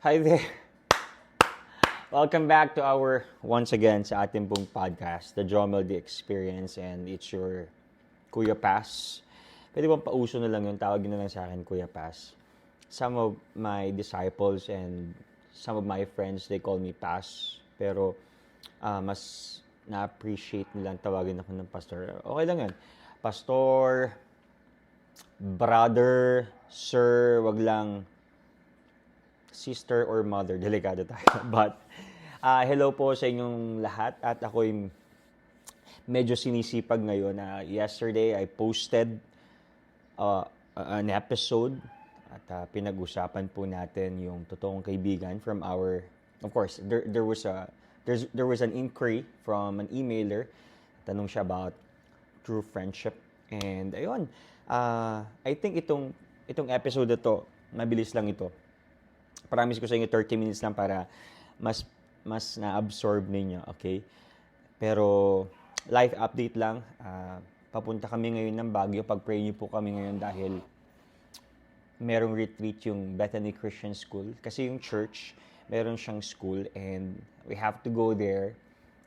Hi there. Welcome back to once again, sa ating pong podcast, The Jomel The Experience, and it's your Kuya Paz. Pwede bang pauso na lang yung tawagin na lang sa akin, Kuya Paz. Some of my disciples and some of my friends, they call me Paz. Pero mas na-appreciate nilang tawagin ako ng pastor. Okay lang yan. Pastor, brother, sir, wag lang sister or mother, delikado tayo. But, hello po sa inyong lahat at ako'y medyo sinisipag ngayon. Yesterday, I posted an episode at pinag-usapan po natin yung totoong kaibigan from our, of course, there was an inquiry from an emailer. Tanong siya about true friendship. And ayun, I think itong episode na to, mabilis lang ito. Promise ko sa inyo 30 minutes lang para mas na-absorb ninyo, okay? Pero life update lang. Papunta kami ngayon ng Baguio. Pag-pray niyo po kami ngayon dahil merong retreat yung Bethany Christian School. Kasi yung church, meron siyang school and we have to go there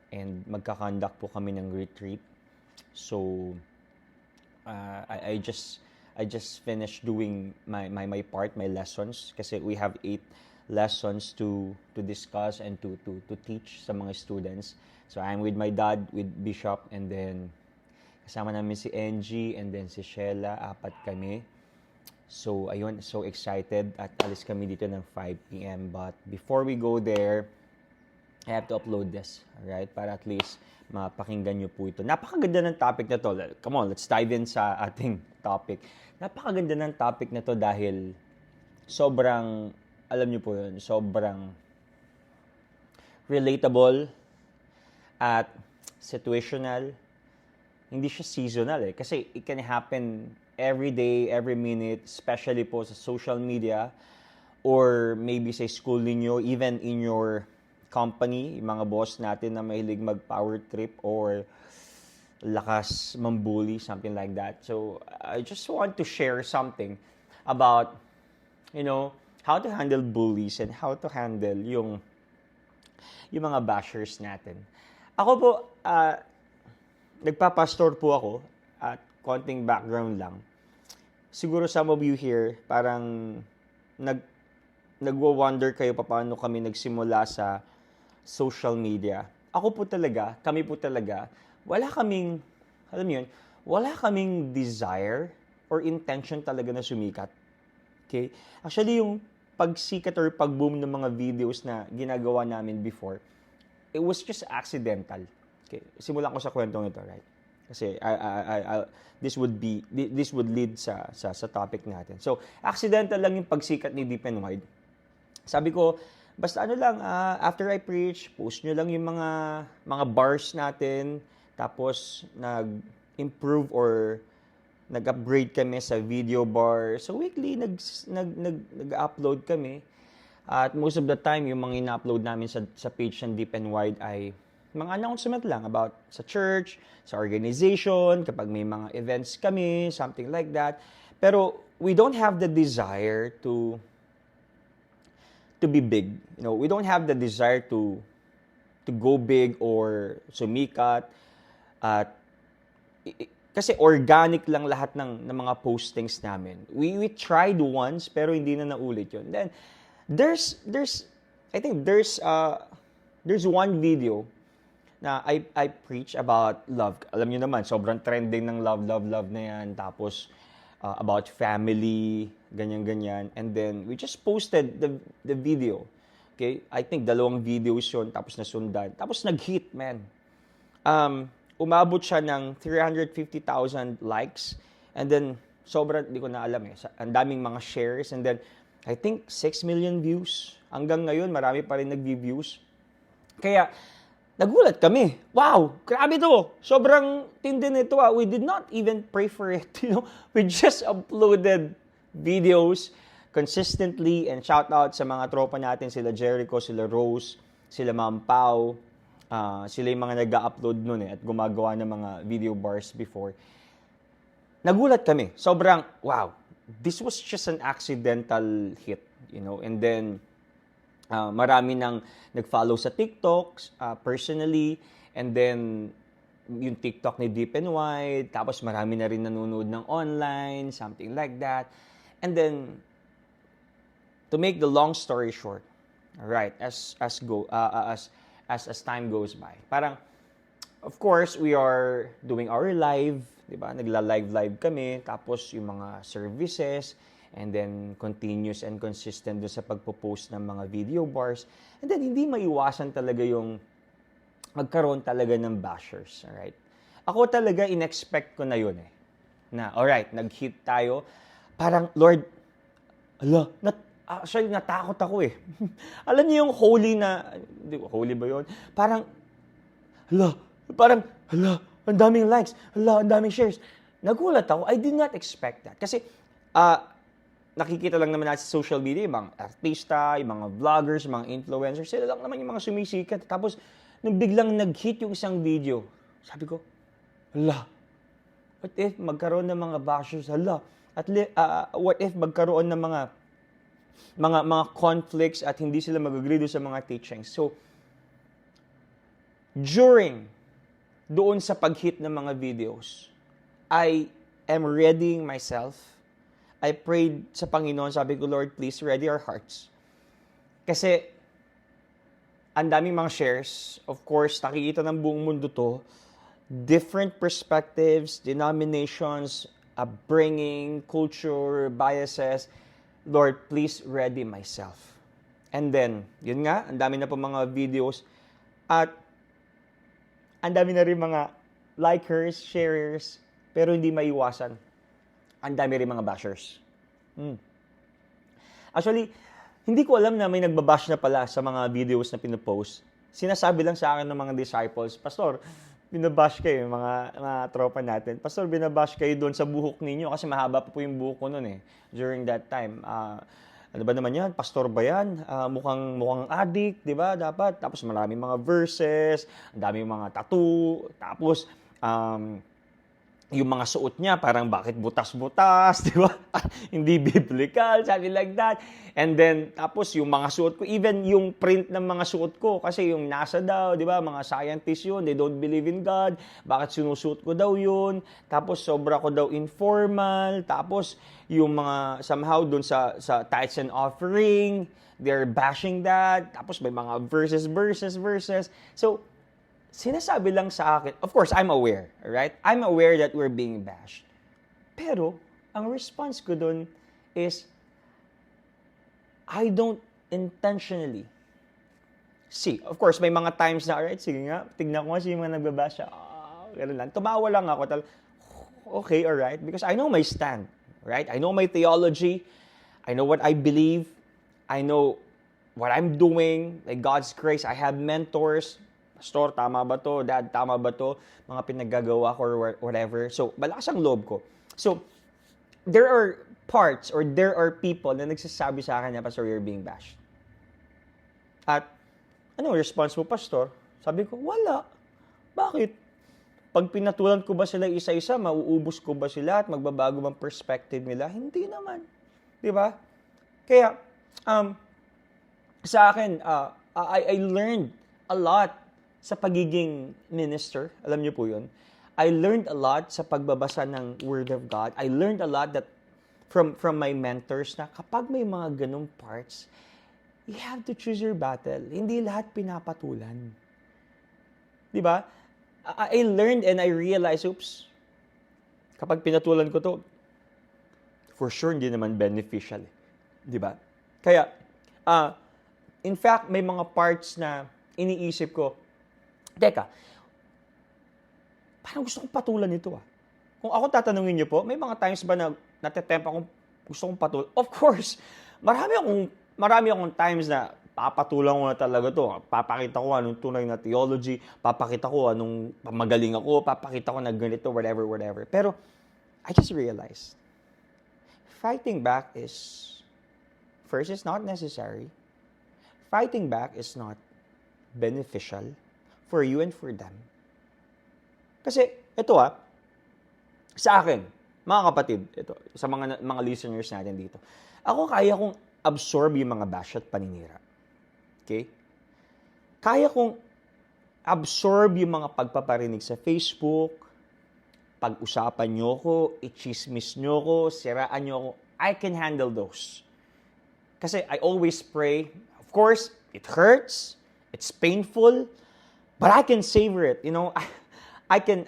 and magka-conduct po kami ng retreat. So, I just finished doing my part, my lessons, kasi we have 8 lessons to discuss and to teach sa mga students. So I'm with my dad, with Bishop, and then kasama namin si Angie and then si Sheila, 4 kami. So ayun, so excited at alis kami dito ng 5 p.m. But before we go there, I have to upload this, alright? Para at least mapakinggan nyo po ito. Napakaganda ng topic na to. Come on, let's dive in sa ating topic. Napakaganda ng topic na to dahil sobrang, alam nyo po yun, sobrang relatable at situational. Hindi siya seasonal eh. Kasi it can happen every day, every minute, especially po sa social media or maybe sa school ninyo, even in your company, yung mga boss natin na mahilig mag-power trip or lakas mambully, something like that. So, I just want to share something about, how to handle bullies and how to handle yung mga bashers natin. Ako po, nagpapastor po ako at konting background lang. Siguro some of you here, parang nagwo-wonder kayo paano kami nagsimula sa social media. Kami po talaga, wala kaming desire or intention talaga na sumikat. Okay? Actually, yung pagsikat or pag-boom ng mga videos na ginagawa namin before, it was just accidental. Okay? Simulan ko sa kwentong ito, right? Kasi this would lead sa topic natin. So, accidental lang yung pagsikat ni Deep and Wide. Sabi ko, basta after I preach, post nyo lang yung mga bars natin, tapos nag-improve or nag-upgrade kami sa video bar. So weekly, nag-upload kami. At most of the time, yung mga ina-upload namin sa page ng Deep and Wide ay mga announcement lang about sa church, sa organization, kapag may mga events kami, something like that. Pero we don't have the desire to be big. We don't have the desire to go big or sumikat. At kasi organic lang lahat ng mga postings namin. We tried once pero hindi na naulit 'yon. Then there's one video na I preach about love. Alam niyo naman, sobrang trending ng love na 'yan. Tapos about family, ganyan. And then, we just posted the video. Okay? I think 2 videos yun, tapos nasundan. Tapos nag-hit, man. Umabot siya ng 350,000 likes. And then, sobrang, di ko na alam eh. Ang daming mga shares. And then, I think 6 million views. Hanggang ngayon, marami pa rin nag-views. Kaya, nagulat kami. Wow, grabe to. Sobrang tindi nito. We did not even pray for it. We just uploaded videos consistently and shout out sa mga tropa natin, sila Jericho, sila Rose, sila Ma'am Pau. Sila yung mga nag-upload nun at gumagawa ng mga video bars before. Nagulat kami. Sobrang, wow, this was just an accidental hit. And then, Marami nang nag-follow sa TikTok, personally, and then yung TikTok ni Deep and Wide, tapos marami na rin nanonood ng online, something like that. And then, to make the long story short, right, as time goes by, parang, of course, we are doing our live, di ba? Nagla-live kami, tapos yung mga services, and then continuous and consistent doon sa pagpo-post ng mga video bars. And then, hindi maiwasan talaga yung magkaroon talaga ng bashers, alright? Ako talaga, in-expect ko na yun eh. Na, alright, nag-hit tayo. Parang, Lord, actually, natakot ako eh. Alam niyo yung holy na, holy ba yun? Parang, ang daming likes, ang daming shares. Nagulat ako, I did not expect that. Kasi, nakikita lang naman natin sa social media, yung mga artista, yung mga vloggers, yung mga influencers, sila lang naman yung mga sumisikat. Tapos, nung biglang nag-hit yung isang video, sabi ko, what if magkaroon ng mga bashers, what if magkaroon ng mga conflicts at hindi sila mag-agree sa mga teachings. So, doon sa pag-hit ng mga videos, I am readying myself. I prayed sa Panginoon, sabi ko, Lord, please ready our hearts. Kasi, ang daming mga shares, of course, nakikita ng buong mundo to, different perspectives, denominations, upbringing, culture, biases. Lord, please ready myself. And then, yun nga, ang dami na po mga videos at ang dami na rin mga likers, sharers, pero hindi maiwasan. Ang dami rin mga bashers. Actually, hindi ko alam na may nagbabash na pala sa mga videos na pinopost. Sinasabi lang sa akin ng mga disciples, Pastor, binabash kayo, mga tropa natin. Pastor, binabash kayo doon sa buhok ninyo kasi mahaba pa po yung buhok ko noon eh. During that time. Ano ba naman yan? Pastor ba yan? Mukhang addict, di ba? Dapat. Tapos maraming mga verses, ang daming mga tattoo, tapos yung mga suot niya, parang bakit butas-butas, di ba? Hindi biblical, something like that. And then, tapos yung mga suot ko, even yung print ng mga suot ko, kasi yung NASA daw, di ba? Mga scientists yun, they don't believe in God. Bakit sinusuot ko daw yun? Tapos sobra ko daw informal. Tapos yung mga, somehow dun sa tithes and offering, they're bashing that. Tapos may mga verses. So, sinasabi lang sa akin, of course, I'm aware, right? I'm aware that we're being bashed. Pero, ang response ko dun is, I don't intentionally see. Of course, may mga times na, alright, sige nga, tignan ko nga sino yung mga nagbabash. Ganun lang. Tumawa lang ako. Okay, alright. Because I know my stand, right? I know my theology. I know what I believe. I know what I'm doing. By God's grace, I have mentors. Pastor, tama ba to? Dad, tama ba to? Mga pinaggagawa ko or whatever. So, malakas ang loob ko. So, there are parts or there are people na nagsasabi sa akin na, Pastor, you're being bashed. At, ano response mo, Pastor? Sabi ko, wala. Bakit? Pag pinatulan ko ba sila isa-isa, mauubos ko ba sila at magbabago bang perspective nila? Hindi naman. Di ba? Kaya, sa akin, I learned a lot sa pagiging minister. Alam niyo po yun. I learned a lot sa pagbabasa ng Word of God. I learned a lot that from my mentors na kapag may mga ganong parts, you have to choose your battle. Hindi lahat pinapatulan. Di ba? I learned and I realized, oops, kapag pinatulan ko to, for sure hindi naman beneficial. Di ba? Kaya, in fact, may mga parts na iniisip ko, teka, parang gusto kong patulan ito Kung ako tatanungin niyo po, may mga times ba na natitempt akong gusto kong patulan? Of course, marami akong times na papatulan ko na talaga to. Papakita ko anong tunay na theology, papakita ko anong magaling ako, papakita ko na ganito, whatever. Pero, I just realized, fighting back is not necessary. Fighting back is not beneficial for you and for them. Kasi, ito sa akin, mga kapatid, ito, sa mga listeners natin dito, ako kaya kong absorb yung mga bash at paninira. Okay? Kaya kong absorb yung mga pagpaparinig sa Facebook, pag-usapan nyo ko, i-chismis nyo ko, siraan nyo ko. I can handle those. Kasi I always pray. Of course, it hurts. It's painful. But I can savor it. You know, I can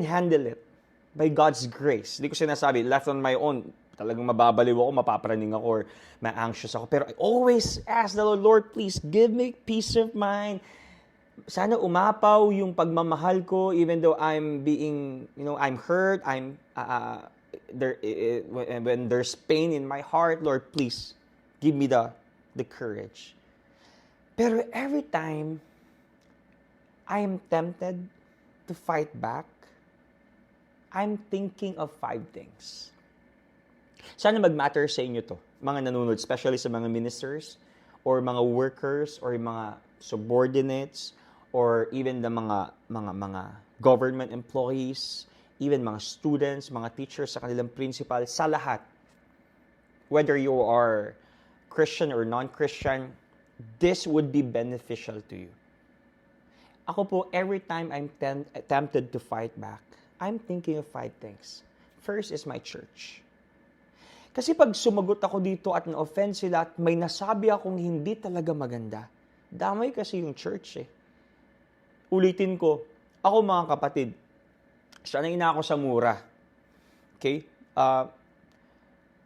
handle it by God's grace. Hindi ko sinasabi, left on my own, talagang mababaliw ako, mapapraning ako, or ma-anxious ako. Pero I always ask the Lord, please give me peace of mind. Sana umapaw yung pagmamahal ko, even though I'm being, I'm hurt, when there's pain in my heart, Lord, please give me the courage. Pero every time I am tempted to fight back, I'm thinking of 5 things. Sana mag-matter sa inyo to, mga nanonood, especially sa mga ministers, or mga workers, or mga subordinates, or even the mga government employees, even mga students, mga teachers, sa kanilang principal, sa lahat. Whether you are Christian or non-Christian, this would be beneficial to you. Ako po, every time I'm tempted to fight back, I'm thinking of 5 things. First is my church. Kasi pag sumagot ako dito at na-offend sila at may nasabi akong hindi talaga maganda, damay kasi yung church eh. Ulitin ko, ako mga kapatid, sanay na ako sa mura. Okay?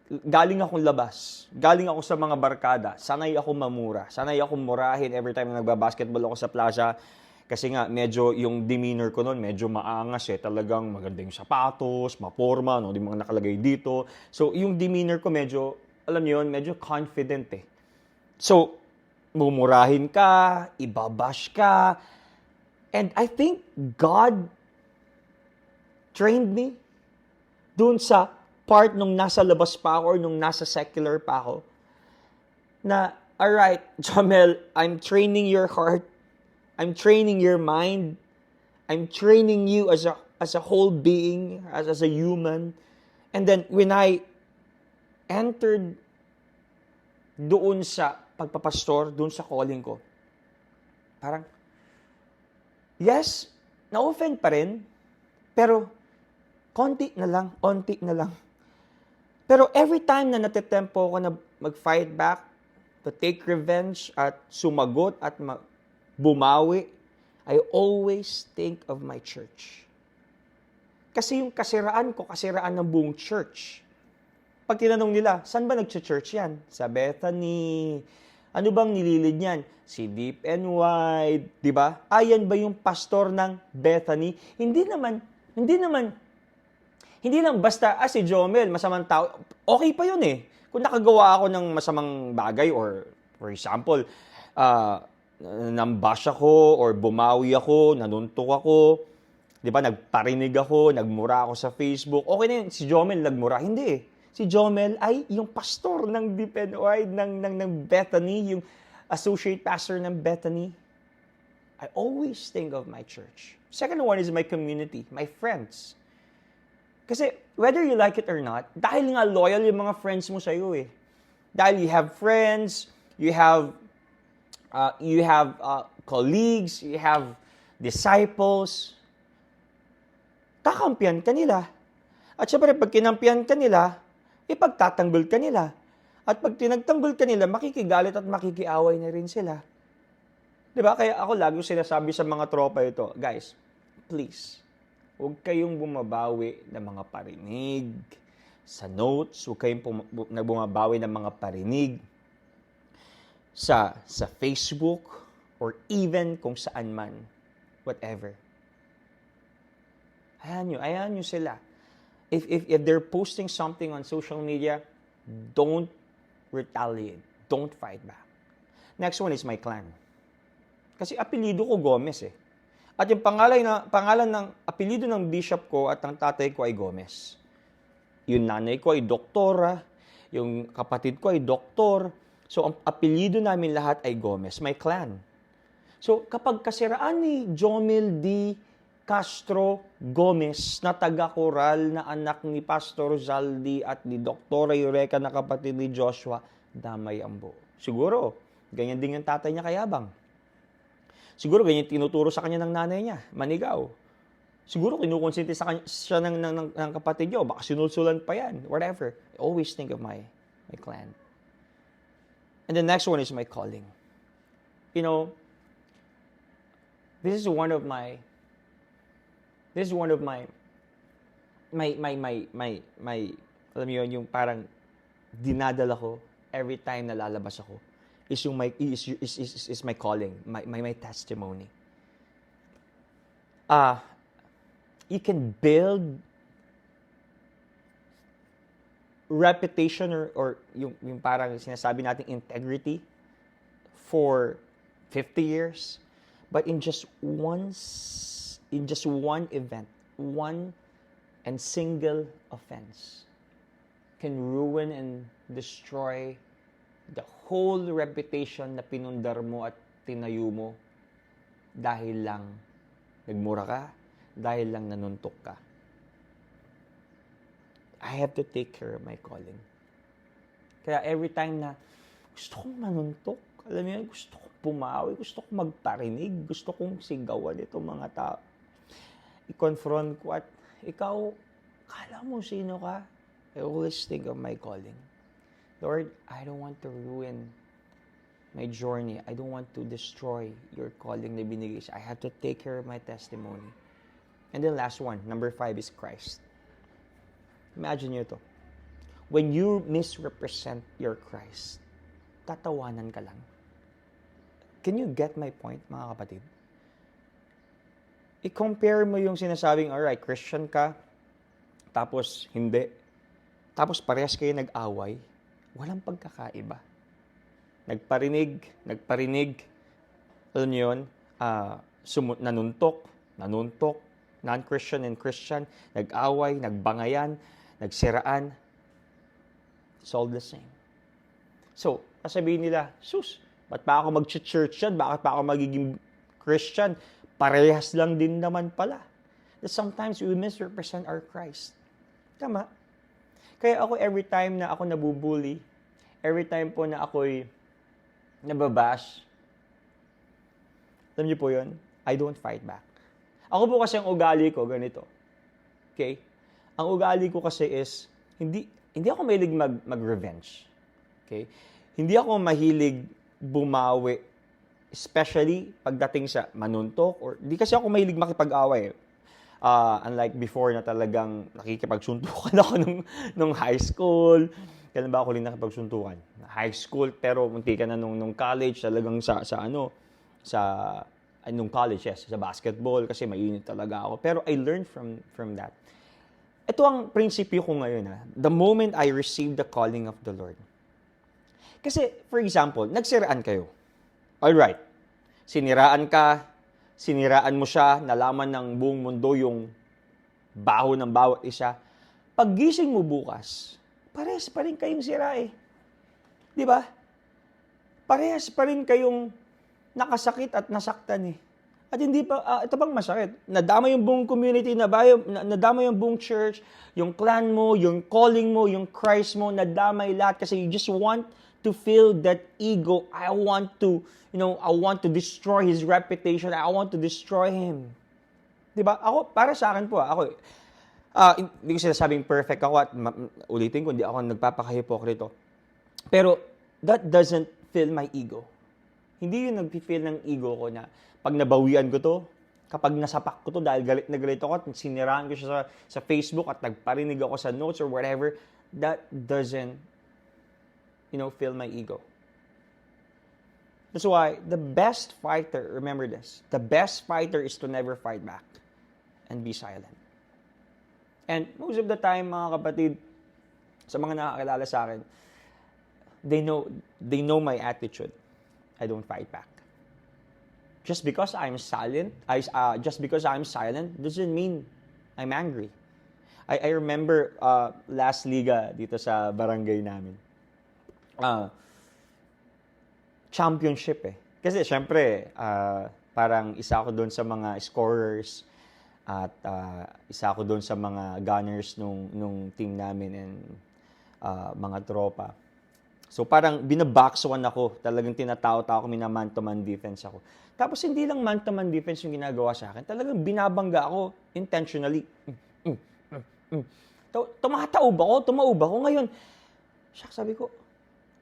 Galing akong labas. Galing ako sa mga barkada. Sanay ako mamura. Sanay ako murahin every time na nagbabasketball ako sa plaza. Kasi nga, medyo yung demeanor ko noon, medyo maangas eh. Talagang maganda yung sapatos, maporma, no? Di mga nakalagay dito. So, yung demeanor ko medyo, alam niyo yun, medyo confident eh. So, mumurahin ka, ibabash ka, and I think God trained me dun sa part nung nasa labas pa ako or nung nasa secular pa ako na, alright, Jamel, I'm training your heart. I'm training your mind. I'm training you as a whole being, as a human. And then when I entered doon sa pagpapastor, doon sa calling ko, parang, yes, na-offend pa rin, pero onti na lang. Pero every time na natitempo ko na mag-fight back, to take revenge, at sumagot, at bumawi, I always think of my church. Kasi yung kasiraan ko, kasiraan ng buong church. Pag tinanong nila, saan ba nag-church yan? Sa Bethany. Ano bang nililid niyan? Si Deep and Wide, di ba? Ayan ba yung pastor ng Bethany? Hindi lang basta, si Jomel, masamang tao. Okay pa yun eh. Kung nakagawa ako ng masamang bagay, or for example, nambash ako, or bumawi ako, nanuntok ako, di ba, nagparinig ako, nagmura ako sa Facebook, okay na yun. Si Jomel nagmura. Hindi eh. Si Jomel ay yung pastor ng Deep and Wide, ng Bethany, yung associate pastor ng Bethany. I always think of my church. Second one is my community, my friends. Kasi whether you like it or not, dahil nga loyal yung mga friends mo sa'yo eh. Dahil you have friends, you have colleagues, you have disciples, kakampihan ka nila. At syempre, pag kinampihan ka nila, ipagtatanggol ka nila. At pag tinagtanggol ka nila, makikigalit at makikiaway na rin sila. Diba? Kaya ako lagi sinasabi sa mga tropa ito, guys, please, huwag kayong bumabawi ng mga parinig sa notes, huwag kayong bumabawi ng mga parinig sa Facebook, or even kung saan man, whatever. Ayan nyo sila. If they're posting something on social media, don't retaliate. Don't fight back. Next one is my clan. Kasi apelido ko Gomez eh. At yung pangalan ng apelido ng bishop ko at ng tatay ko ay Gomez. Yung nanay ko ay doktora, yung kapatid ko ay doktor. So ang apelido namin lahat ay Gomez, my clan. So kapag kasiraan ni Jomel D. Castro Gomez na taga-Coral na anak ni Pastor Zaldi at ni Dr. Eureka na kapatid ni Joshua, damay ang buo. Siguro, Ganyan din yung tatay niya kayabang. Siguro ganyan tinuturo sa kanya ng nanay niya, manigaw. Siguro kinukonsinti sa kanya, siya ng kapatid niyo, baka sinulsulan pa yan, whatever. I always think of my clan. And the next one is my calling. You know, this is one of my alam mo yun, yung parang dinadala ko every time na lalabas ako is my calling, my testimony. You can build reputation or yung parang sinasabi nating integrity for 50 years, but in just one event, one and single offense can ruin and destroy the whole reputation na pinundar mo at tinayo mo dahil lang nagmura ka, dahil lang nanuntok ka. I have to take care of my calling. Kaya every time na gusto kong manuntok, alam mo yan, gusto kong pumawi, gusto kong magparinig, gusto kong sigawan itong mga tao, i-confront ko at ikaw, kala mo sino ka? I always think of my calling. Lord, I don't want to ruin my journey. I don't want to destroy your calling na binigay siya. I have to take care of my testimony. And then last one, number 5 is Christ. Imagine nyo to. When you misrepresent your Christ, tatawanan ka lang. Can you get my point, mga kapatid? I-compare mo yung sinasabing, alright, Christian ka, tapos hindi. Tapos parehas kayo nag-away, walang pagkakaiba. Nagparinig, alam niyo yun, nanuntok, non-Christian and Christian, nag-away, nagbangayan, nagsiraan. It's all the same. So, sasabihin nila, sus, ba't pa ako mag-church yan? Bakit pa ako magiging Christian? Parehas lang din naman pala. That sometimes we misrepresent our Christ. Tama. Kaya ako every time na ako nabubully, every time po na ako'y nababash, alam niyo po yun, I don't fight back. Ako po kasi ang ugali ko, ganito. Okay? Ang ugali ko kasi is, hindi ako mahilig mag-revenge. Okay? Hindi ako mahilig bumawi, especially pagdating sa manuntok, or di kasi ako mahilig makipag-away. Unlike before na talagang nakikipagsuntukan ako nung high school. Kailan ba ako rin nakipagsuntukan? High school, pero munti ka na nung college, talagang nung college, yes, sa basketball, kasi mainit talaga ako. Pero I learned from that. Ito ang prinsipyo ko ngayon. The moment I received the calling of the Lord. Kasi, for example, nagsiraan kayo. Alright, siniraan mo siya, nalaman ng buong mundo yung baho ng bawat isa. Paggising mo bukas, parehas pa rin kayong sira eh. Di ba? Parehas pa rin kayong nakasakit at nasaktan eh. At hindi pa, ito pang masakit. Nadama yung buong community, nadama yung buong church, yung clan mo, yung calling mo, yung Christ mo, nadamay lahat kasi you just want to feel that ego. I want to destroy his reputation. I want to destroy him. Diba? Ako, para sa akin po, hindi ko sinasabing perfect ako at ulitin ko, hindi ako nagpapakahipokrito. Pero, that doesn't fill my ego. Hindi yun nag-fill ng ego ko na pag nabawian ko to, kapag nasapak ko to dahil galit na galit ako at siniraan ko siya sa Facebook at nagparinig ako sa notes or whatever, that doesn't, fill my ego. That's why the best fighter, remember this, the best fighter is to never fight back and be silent. And most of the time, mga kapatid, sa mga nakakilala sa akin, they know my attitude. I don't fight back. Just because I'm silent, doesn't mean I'm angry. I remember last liga dito sa barangay namin. Championship eh. Kasi syempre, parang isa ako doon sa mga scorers at isa ako doon sa mga gunners nung team namin and mga tropa. So parang binabox one ako, talagang tinatao-tao ko, man-to-man defense ako. Tapos hindi lang man-to-man defense yung ginagawa sa akin, talagang binabangga ako intentionally. Tumataob ako. Ngayon, sabi ko,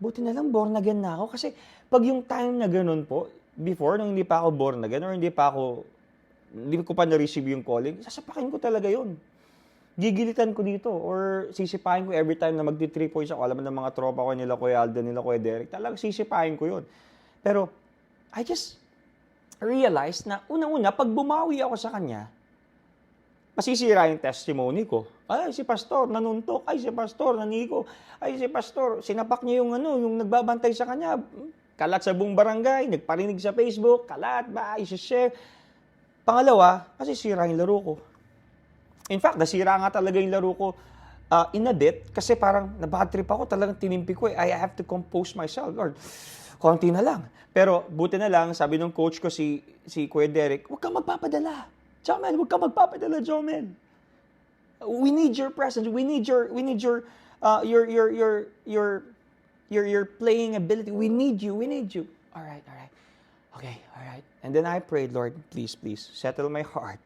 buti na lang born again na ako. Kasi pag yung time na ganun po, before, nung hindi pa ako born again, or hindi ko pa na-receive yung calling, sasapakin ko talaga yun. Gigilitan ko dito, or sisipahin ko every time na magti-3 points ako. Alam mo ng mga tropa ko, nila Kuya Alden, nila Kuya Derek, talagang sisipahin ko yun. Pero, I just realized na unang-una, pag bumawi ako sa kanya, masisira yung testimony ko. Ay, si pastor nanuntok. Ay, si pastor naniko. Ay, si pastor sinapak niya yung yung nagbabantay sa kanya. Kalat sa buong barangay, nagparinig sa Facebook, kalat ba, i-share. Pangalawa, masisira yung laro ko. In fact, nasira nga talaga yung laro ko in a bit kasi parang nabad trip ako, talagang tinimpi ko I have to compose myself. Lord, konti na lang. Pero buti na lang, sabi ng coach ko si Kuya Derek, huwag kang magpapadala. Jomel, huwag kang magpapadala, Jomel. We need your presence. We need your playing ability. We need you. All right. Okay, all right. And then I prayed, Lord, please, settle my heart.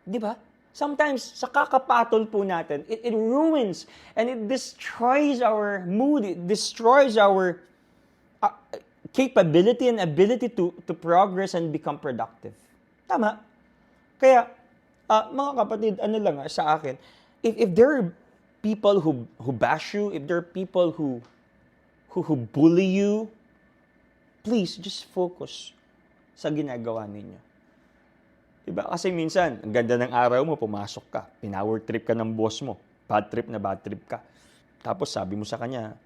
Di ba? Sometimes, sa kakapatol po natin, it ruins and it destroys our mood. It destroys our capability and ability to progress and become productive. Tama? Kaya, mga kapatid, sa akin, if there are people who bash you, if there are people who bully you, please just focus sa ginagawa ninyo. Diba? Kasi minsan, ang ganda ng araw mo, pumasok ka, pinower trip ka ng boss mo, bad trip ka. Tapos sabi mo sa kanya,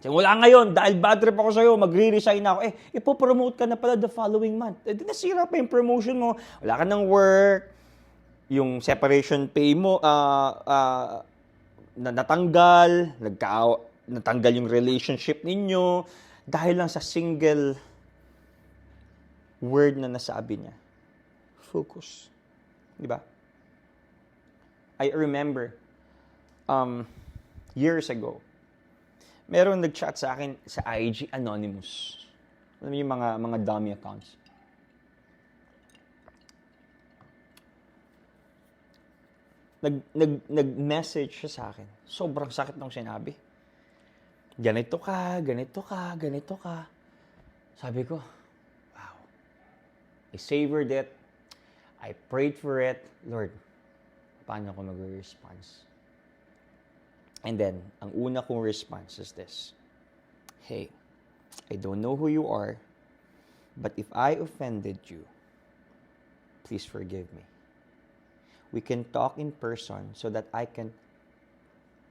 wala ngayon, dahil bad trip ako sa'yo, magre-resign ako. Ipopromote ka na pala the following month. Nasira pa yung promotion mo, wala ka ng work, yung separation pay mo, natanggal yung relationship ninyo, dahil lang sa single word na nasabi niya. Focus. Di ba? I remember, years ago, meron nag-chat sa akin sa IG, anonymous. Alam niyo yung mga dummy accounts. Nag-message siya sa akin. Sobrang sakit nung sinabi. Ganito ka. Sabi ko, wow. I savored it. I prayed for it. Lord, paano ako mag-response? And then, ang una kong response is this. Hey, I don't know who you are, but if I offended you, please forgive me. We can talk in person so that I can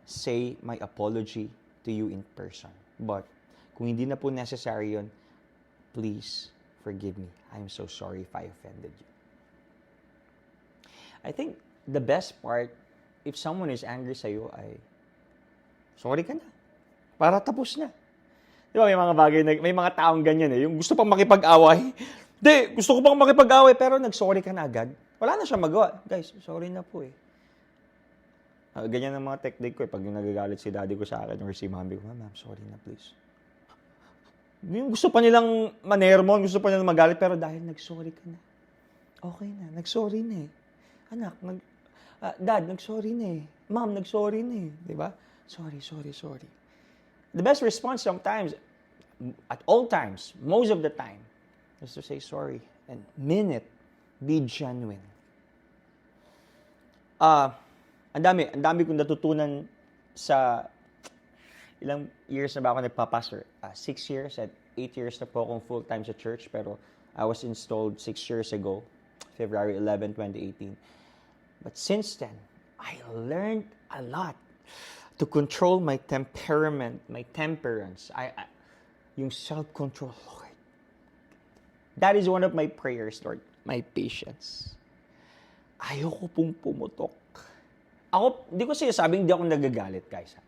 say my apology to you in person. But kung hindi na po necessary yun, please forgive me. I'm so sorry if I offended you. I think the best part, if someone is angry sa'yo, ay sorry ka na. Para tapos na. Di ba, may mga taong ganyan yung gusto pang makipag-away. Gusto ko pang makipag-away, pero nag-sorry ka na agad. Wala na siya magawa. Guys, sorry na po ganyan ang mga technique ko pag yung nagagalit si daddy ko sa akin or si mami ko, ma'am, sorry na please. Yung gusto pa nilang manermon, gusto pa nilang magalit, pero dahil nag-sorry ka na, okay na, nag-sorry na Anak, dad, nag-sorry na Ma'am, nag-sorry na Di ba? Sorry. The best response sometimes, at all times, most of the time, is to say sorry and mean it. Be genuine. Ang dami kong natutunan sa ilang years na ba ako nagpapastor? 6 years at 8 years na po akong full-time sa church, pero I was installed 6 years ago, February 11, 2018. But since then, I learned a lot to control my temperament, my temperance, yung self-control, Lord. That is one of my prayers, Lord, my patience. Ayoko pong pumutok. Ako, hindi ko sinasabing hindi ako nagagalit, guys.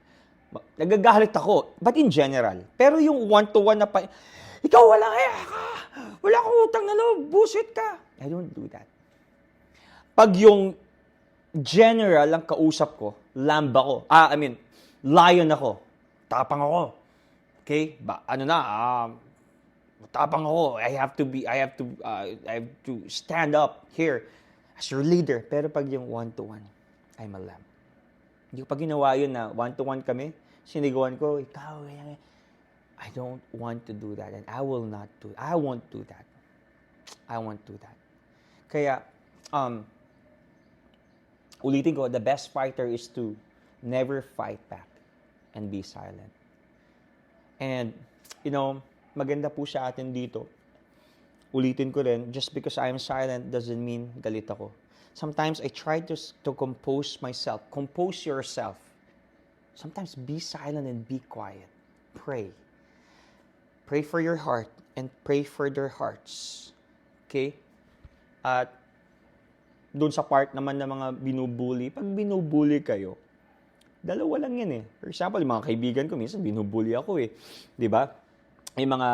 Nagagalit ako, but in general. Pero yung one-to-one na ikaw walang kaya ka, wala kang utang na loob, bullshit ka. I don't do that. Pag yung general ang kausap ko, lion ako. matapang ako. Okay? Matapang ako. I have to stand up here as your leader. Pero pag yung one-to-one, I'm a lamb. Hindi ko pa ginawa yun na one-to-one kami. Sinigawan ko, ikaw, I don't want to do that and I won't do that. I won't do that. Kaya, ulitin ko, the best fighter is to never fight back and be silent. And, maganda po sa atin dito. Ulitin ko rin, just because I am silent doesn't mean galit ako. Sometimes I try to compose myself. Compose yourself. Sometimes be silent and be quiet. Pray. Pray for your heart and pray for their hearts. Okay? At doon sa part naman ng mga binubuli, pag binubuli kayo, dalawa lang yan eh. For example, yung mga kaibigan ko, minsan binubuli ako eh. Di ba? Yung mga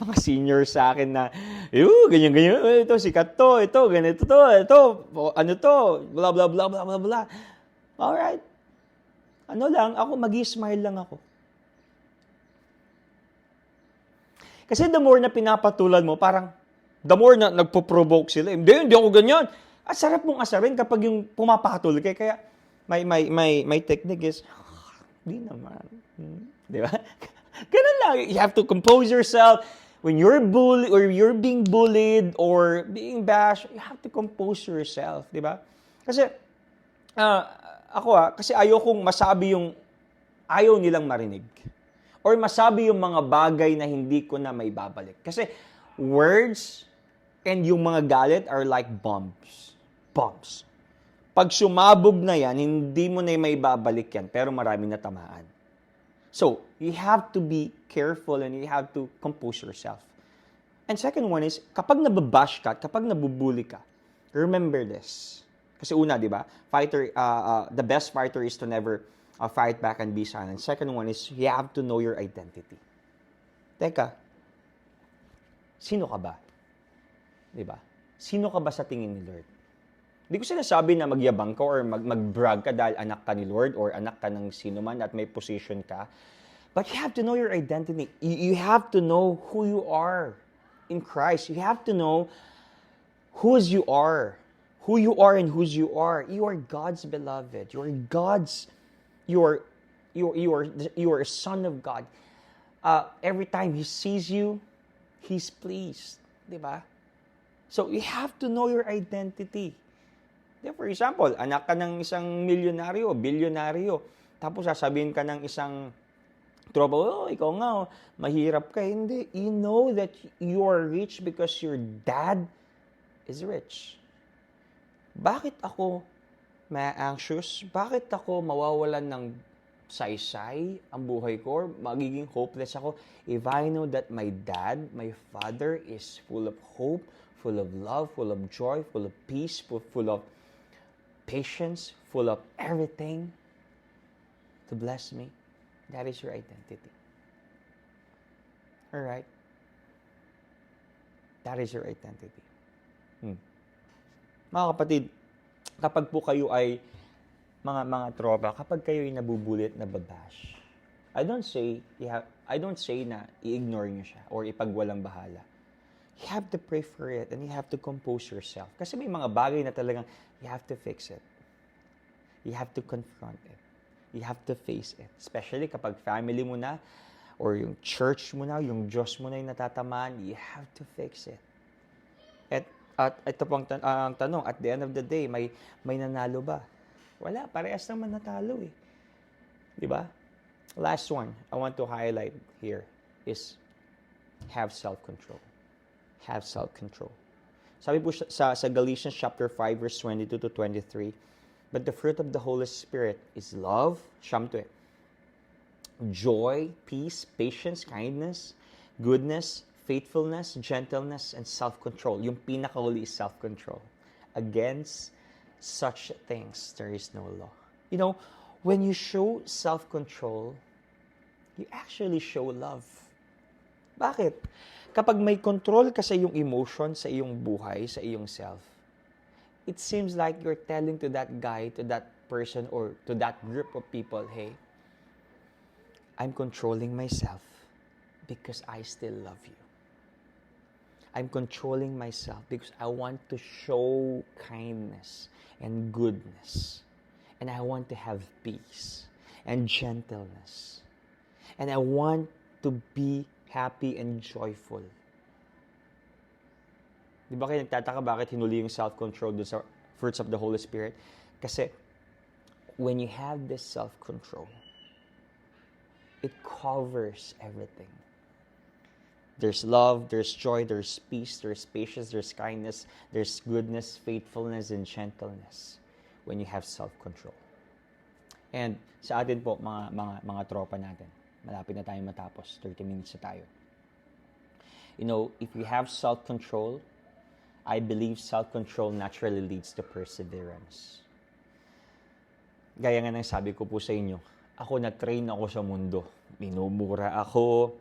mga senior sa akin na, ganyan, ito, sikat to, ito, ganito to, ito, ano to, blah, blah, blah, blah, blah, blah. Alright. Ako, mag-smile lang ako. Kasi the more na pinapatulan mo, parang, the more na nagpo-provoke sila. Hindi ako ganyan. At sarap mong asarin kapag yung pumapatol ka. Kaya, my technique is, di naman. Di ba? Ganun lang. You have to compose yourself. When you're bullied, or you're being bullied, or being bashed, you have to compose yourself. Di ba? Kasi, kasi ayokong masabi yung ayaw nilang marinig. Or masabi yung mga bagay na hindi ko na may babalik. Kasi words and yung mga galit are like bombs. Bombs. Pag sumabog na yan, hindi mo na may babalik yan, pero marami na tamaan. So, you have to be careful and you have to compose yourself. And second one is, kapag nababash ka, kapag nabubuli ka, remember this. Kasi una, di ba? The best fighter is to never fight back and be silent. Second one is, you have to know your identity. Teka, sino ka ba? Diba? Sino ka ba sa tingin ni Lord? Hindi ko sinasabi na magyabang ka or mag-brag ka dahil anak ka ni Lord or anak ka ng sino man at may position ka. But you have to know your identity. You have to know who you are in Christ. You have to know whose you are. Who you are and whose you are. You are God's beloved. You are God's You are a son of God. Every time He sees you, He's pleased. Diba? So, you have to know your identity. For example, anak ka ng isang milyonaryo, bilyonaryo, tapos sasabihin ka ng isang tropa, ikaw nga, mahirap ka. Hindi. You know that you are rich because your dad is rich. Bakit ako ma-anxious? Bakit ako mawawalan ng saysay ang buhay ko? Magiging hopeless ako if I know that my dad, my father is full of hope, full of love, full of joy, full of peace, full of patience, full of everything to bless me. That is your identity. Alright? That is your identity. Mga kapatid, kapag po kayo ay mga tropa, kapag kayo ay nabubulit, nababash, I don't say na i-ignore nyo siya or ipagwalang bahala. You have to pray for it and you have to compose yourself. Kasi may mga bagay na talagang you have to fix it. You have to confront it. You have to face it. Especially kapag family mo na or yung church mo na, yung Diyos mo na yung natatamaan, you have to fix it. At ito pong ang tanong, at the end of the day, may nanalo ba? Wala, parehas naman natalo eh. Di ba? Last one I want to highlight here is have self-control. Have self-control. Sabi po sa Galatians chapter 5 verse 22 to 23, but the fruit of the Holy Spirit is love, siyam to joy, peace, patience, kindness, goodness, faithfulness, gentleness, and self-control. Yung pinakahuli is self-control. Against such things, there is no law. You know, when you show self-control, you actually show love. Bakit? Kapag may control ka sa iyong emotion, sa iyong buhay, sa iyong self, it seems like you're telling to that guy, to that person, or to that group of people, hey, I'm controlling myself because I still love you. I'm controlling myself because I want to show kindness and goodness. And I want to have peace and gentleness. And I want to be happy and joyful. Di ba kayo nagtataka bakit hinuli yung self-control dun sa fruits of the Holy Spirit? Kasi when you have this self-control, it covers everything. There's love, there's joy, there's peace, there's patience, there's kindness, there's goodness, faithfulness, and gentleness when you have self-control. And sa atin po, mga tropa natin, malapit na tayo matapos, 30 minutes na tayo. You know, if we have self-control, I believe self-control naturally leads to perseverance. Gaya nga ng sabi ko po sa inyo, ako na-train ako sa mundo. Minumura ako,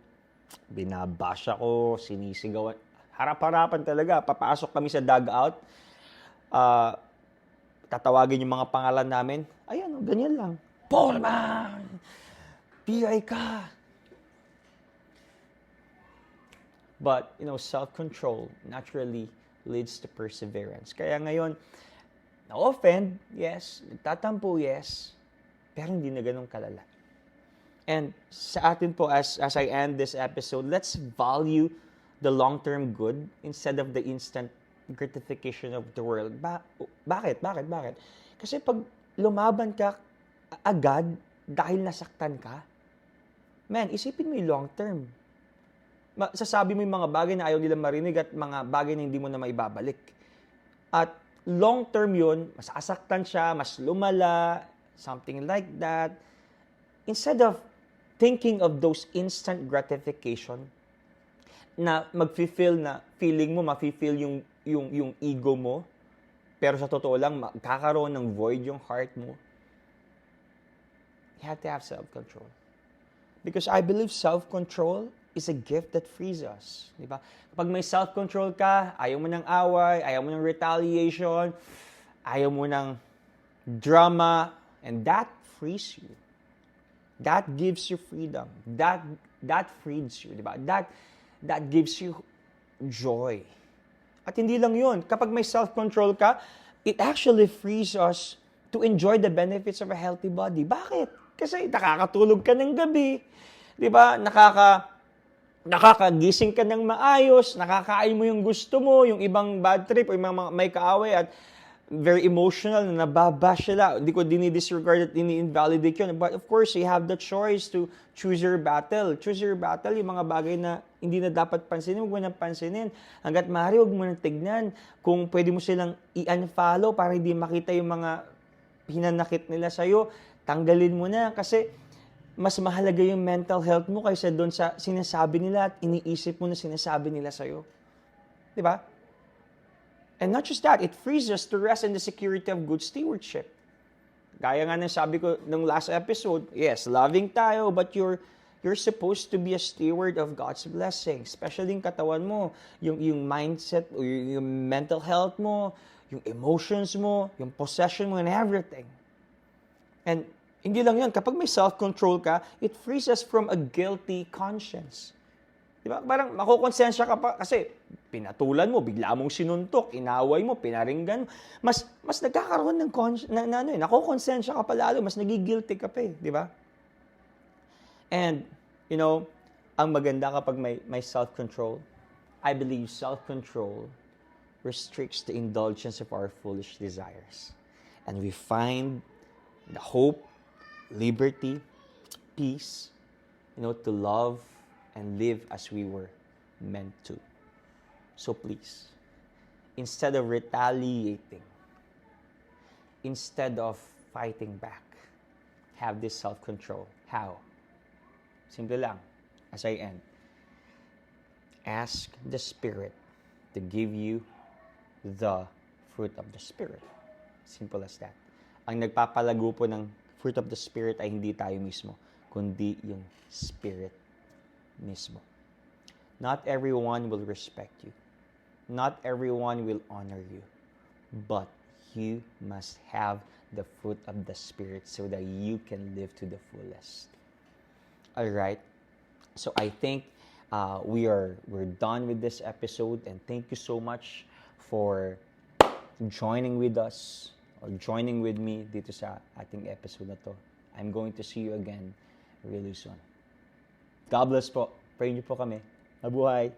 binabash ako, sinisigawan. Harap-harapan talaga. Papasok kami sa dugout. Tatawagin yung mga pangalan namin. Ayan, ganyan lang. Paulman! PI ka! But, you know, self-control naturally leads to perseverance. Kaya ngayon, na-offend, yes. Nagtatampo, yes. Pero hindi na ganun kalala. And sa atin po, as I end this episode, let's value the long-term good instead of the instant gratification of the world. Bakit? Kasi pag lumaban ka agad dahil nasaktan ka, man, isipin mo yung long-term. Sasabi mo yung mga bagay na ayaw nila marinig at mga bagay na hindi mo na maibabalik. At long-term yun, mas asaktan siya, mas lumala, something like that. Instead of thinking of those instant gratification na mag-feel na feeling mo, ma-feel yung ego mo, pero sa totoo lang, magkakaroon ng void yung heart mo. You have to have self-control. Because I believe self-control is a gift that frees us. Di ba? Kapag may self-control ka, ayaw mo ng away, ayaw mo ng retaliation, ayaw mo ng drama, and that frees you. That gives you freedom. That frees you, di ba? That gives you joy. At hindi lang yun. Kapag may self-control ka, it actually frees us to enjoy the benefits of a healthy body. Bakit? Kasi nakakatulog ka ng gabi. Di ba? Nakakagising ka ng maayos, nakakain mo yung gusto mo, yung ibang bad trip o yung mga may kaaway at very emotional, na nababash sila. Hindi ko dinidisregard at ini-invalidate yun. But of course, you have the choice to choose your battle. Choose your battle, yung mga bagay na hindi na dapat pansinin, huwag mo nang pansinin. Hanggat maaari, huwag mo nang tignan. Kung pwede mo silang i-unfollow para hindi makita yung mga hinanakit nila sa'yo, tanggalin mo na. Kasi mas mahalaga yung mental health mo kaysa doon sa sinasabi nila at iniisip mo na sinasabi nila sa'yo. Di ba? And not just that, it frees us to rest in the security of good stewardship. Gaya nga ng sabi ko nung last episode, yes, loving tayo, but you're supposed to be a steward of God's blessing. Especially yung katawan mo, yung mindset, yung mental health mo, yung emotions mo, yung possession mo, and everything. And hindi lang yun, kapag may self-control ka, it frees us from a guilty conscience. Diba? Parang makukonsensya ka pa kasi pinatulan mo, bigla mong sinuntok, inaway mo, pinaringgan. Mas nagkakaroon ng nakukonsensya ka pa lalo, mas nagigilty ka pa eh, di ba? And, you know, ang maganda kapag may self-control, I believe self-control restricts the indulgence of our foolish desires. And we find the hope, liberty, peace, you know, to love and live as we were meant to. So please, instead of retaliating, instead of fighting back, have this self-control. How? Simple lang, as I end. Ask the Spirit to give you the fruit of the Spirit. Simple as that. Ang nagpapalago po ng fruit of the Spirit ay hindi tayo mismo, kundi yung Spirit mismo. Not everyone will respect you. Not everyone will honor you. But you must have the fruit of the Spirit so that you can live to the fullest. All right. So I think we're done with this episode, and thank you so much for joining with us or joining with me dito sa ating episode na to. I'm going to see you again really soon. God bless po. Pray niyo po kami. Mabuhay!